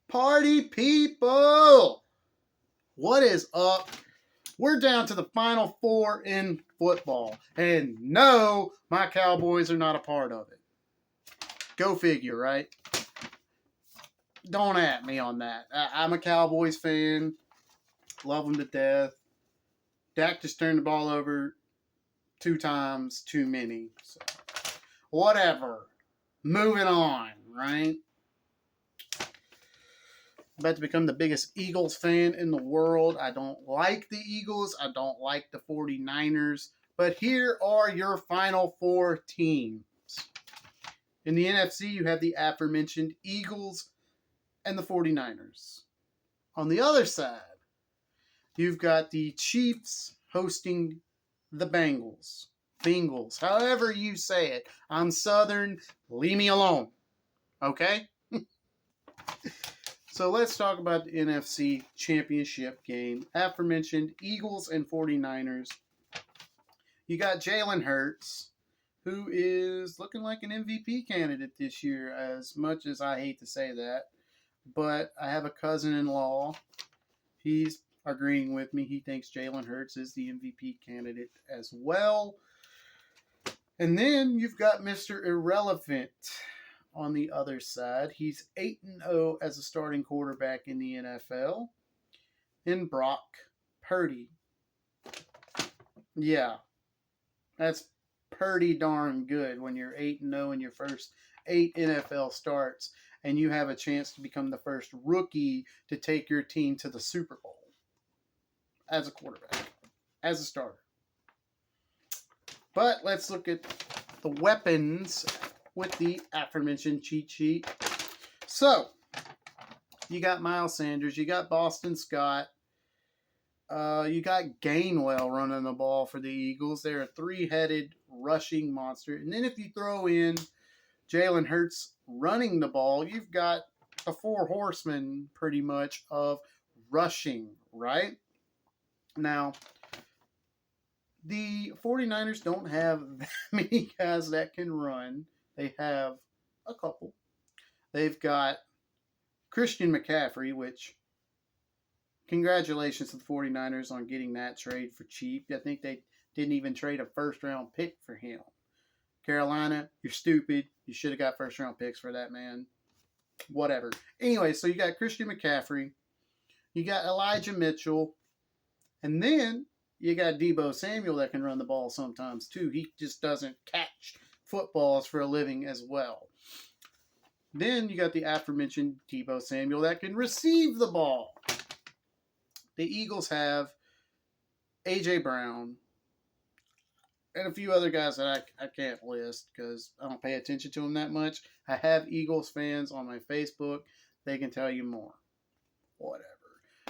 Party people! What is up? We're down to the final four in football. And no, my Cowboys are not a part of it. Go figure, right? Don't at me on that. I'm a Cowboys fan. Love them to death. Dak just turned the ball over 2 times too many. So, whatever. Moving on, right? About to become the biggest Eagles fan in the world. I don't like the Eagles. I don't like the 49ers. But here are your final four teams. In the NFC, you have the aforementioned Eagles and the 49ers. On the other side, you've got the Chiefs hosting the Bengals. Bengals, however you say it. I'm Southern. Leave me alone. Okay? So let's talk about the NFC Championship game. Aforementioned Eagles and 49ers. You got Jalen Hurts, who is looking like an MVP candidate this year, as much as I hate to say that. But I have a cousin-in-law. He's agreeing with me. He thinks Jalen Hurts is the MVP candidate as well. And then you've got Mr. Irrelevant on the other side. He's 8-0 as a starting quarterback in the NFL. And Brock Purdy. Yeah, that's pretty darn good when you're 8-0 in your first 8 NFL starts and you have a chance to become the first rookie to take your team to the Super Bowl as a quarterback, as a starter. But let's look at the weapons with the aforementioned cheat sheet. So, you got Miles Sanders, you got Boston Scott, you got Gainwell running the ball for the Eagles. They're a 3-headed rushing monster. And then if you throw in Jalen Hurts running the ball, you've got the 4 horsemen pretty much of rushing, right? Now, the 49ers don't have that many guys that can run. They have a couple. They've got Christian McCaffrey, which congratulations to the 49ers on getting that trade for cheap. I think they didn't even trade a first-round pick for him. Carolina, you're stupid. You should have got first-round picks for that, man. Whatever. Anyway, so you got Christian McCaffrey. You got Elijah Mitchell. And then you got Deebo Samuel that can run the ball sometimes, too. He just doesn't catch footballs for a living as well. Then you got the aforementioned Deebo Samuel that can receive the ball. The Eagles have A.J. Brown and a few other guys that I can't list because I don't pay attention to them that much. I have Eagles fans on my Facebook. They can tell you more. Whatever.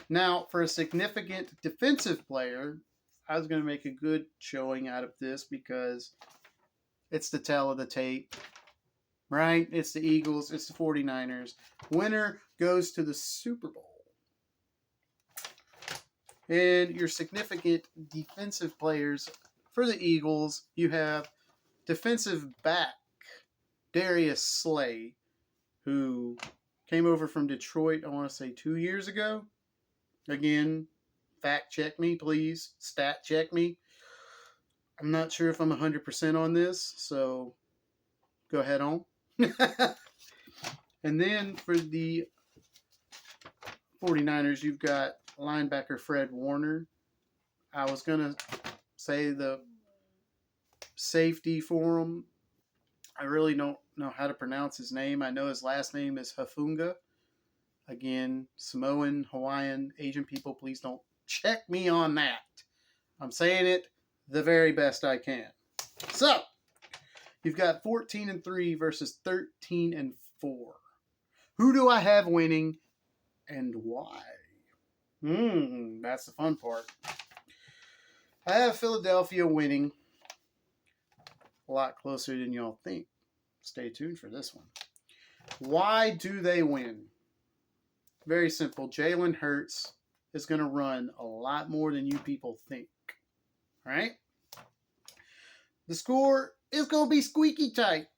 Now, for a significant defensive player, I was going to make a good showing out of this because it's the tell of the tape, right? It's the Eagles. It's the 49ers. Winner goes to the Super Bowl. And your significant defensive players for the Eagles, you have defensive back Darius Slay, who came over from Detroit, I want to say 2 years ago. Again, fact check me, please. Stat check me. I'm not sure if I'm 100% on this, so go ahead on. And then for the 49ers, you've got linebacker Fred Warner. I was going to say the safety for him. I really don't know how to pronounce his name. I know his last name is Hafunga. Again, Samoan, Hawaiian, Asian people, please don't check me on that. I'm saying it the very best I can. So, you've got 14-3 versus 13-4. Who do I have winning and why? That's the fun part. I have Philadelphia winning a lot closer than y'all think. Stay tuned for this one. Why do they win? Very simple. Jalen Hurts is going to run a lot more than you people think. All right? The score is going to be squeaky tight.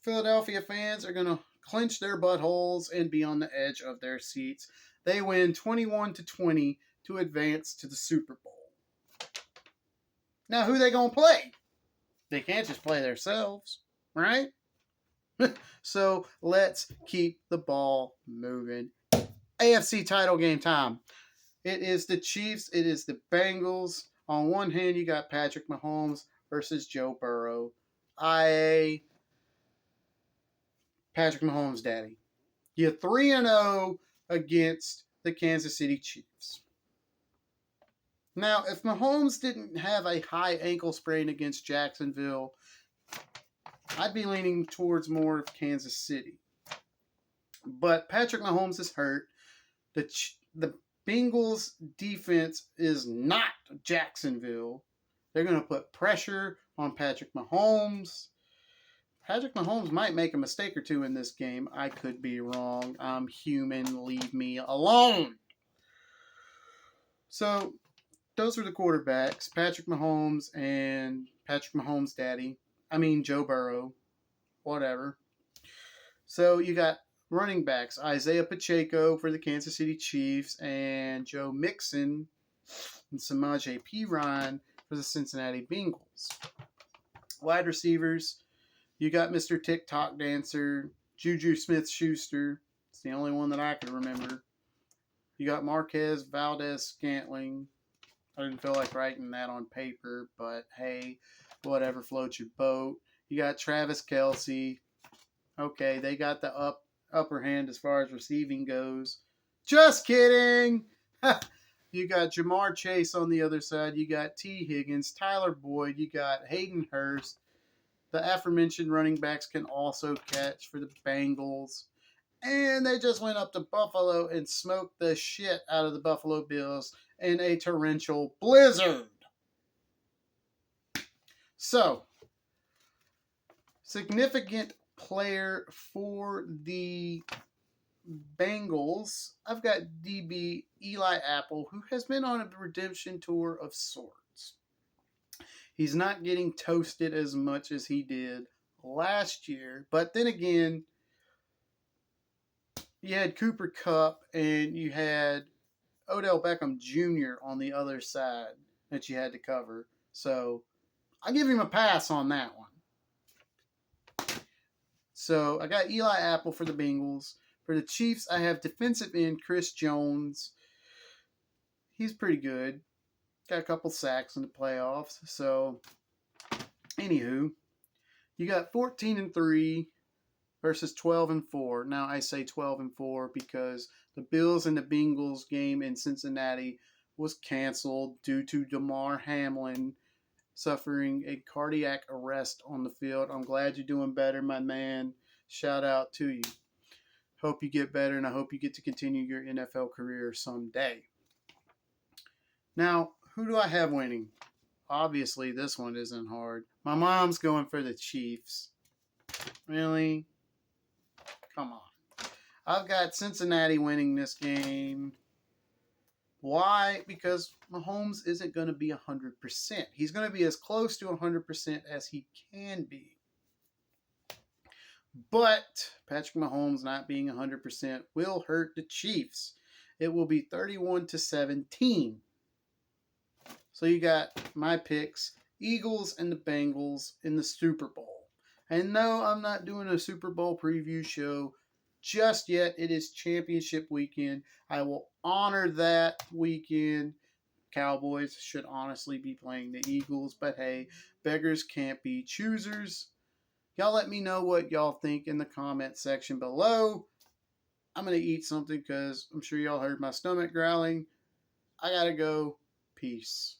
Philadelphia fans are going to clench their buttholes and be on the edge of their seats. They win 21-20 to advance to the Super Bowl. Now, who they going to play? They can't just play themselves, right? So let's keep the ball moving. AFC title game time. It is the Chiefs. It is the Bengals. On one hand, you got Patrick Mahomes versus Joe Burrow. IA, Patrick Mahomes' daddy. You're 3-0 against the Kansas City Chiefs. Now, if Mahomes didn't have a high ankle sprain against Jacksonville, I'd be leaning towards more of Kansas City. But Patrick Mahomes is hurt. The Bengals defense is not Jacksonville. They're going to put pressure on Patrick Mahomes. Patrick Mahomes might make a mistake or two in this game. I could be wrong. I'm human. Leave me alone. So, those are the quarterbacks. Patrick Mahomes and Patrick Mahomes' daddy. Joe Burrow. Whatever. So, you got running backs. Isaiah Pacheco for the Kansas City Chiefs and Joe Mixon and Samaje Perine for the Cincinnati Bengals. Wide receivers. You got Mr. TikTok dancer, Juju Smith-Schuster. It's the only one that I can remember. You got Marquez Valdez-Scantling. I didn't feel like writing that on paper, but hey, whatever floats your boat. You got Travis Kelce. Okay, they got the upper hand as far as receiving goes. Just kidding! You got Jamar Chase on the other side. You got T. Higgins, Tyler Boyd. You got Hayden Hurst. The aforementioned running backs can also catch for the Bengals. And they just went up to Buffalo and smoked the shit out of the Buffalo Bills in a torrential blizzard. So, significant player for the Bengals. I've got DB Eli Apple, who has been on a redemption tour of sorts. He's not getting toasted as much as he did last year. But then again, you had Cooper Kupp and you had Odell Beckham Jr. on the other side that you had to cover. So I give him a pass on that one. So I got Eli Apple for the Bengals. For the Chiefs, I have defensive end Chris Jones. He's pretty good. Got a couple sacks in the playoffs. So, anywho, you got 14-3 versus 12-4. Now I say 12-4 because the Bills and the Bengals game in Cincinnati was canceled due to Damar Hamlin suffering a cardiac arrest on the field. I'm glad you're doing better, my man. Shout out to you. Hope you get better, and I hope you get to continue your NFL career someday. Now, who do I have winning? Obviously, this one isn't hard. My mom's going for the Chiefs. Really? Come on. I've got Cincinnati winning this game. Why? Because Mahomes isn't going to be 100%. He's going to be as close to 100% as he can be. But Patrick Mahomes not being 100% will hurt the Chiefs. It will be 31-17. So you got my picks, Eagles and the Bengals in the Super Bowl. And no, I'm not doing a Super Bowl preview show just yet. It is championship weekend. I will honor that weekend. Cowboys should honestly be playing the Eagles, but hey, beggars can't be choosers. Y'all let me know what y'all think in the comment section below. I'm going to eat something because I'm sure y'all heard my stomach growling. I got to go. Peace.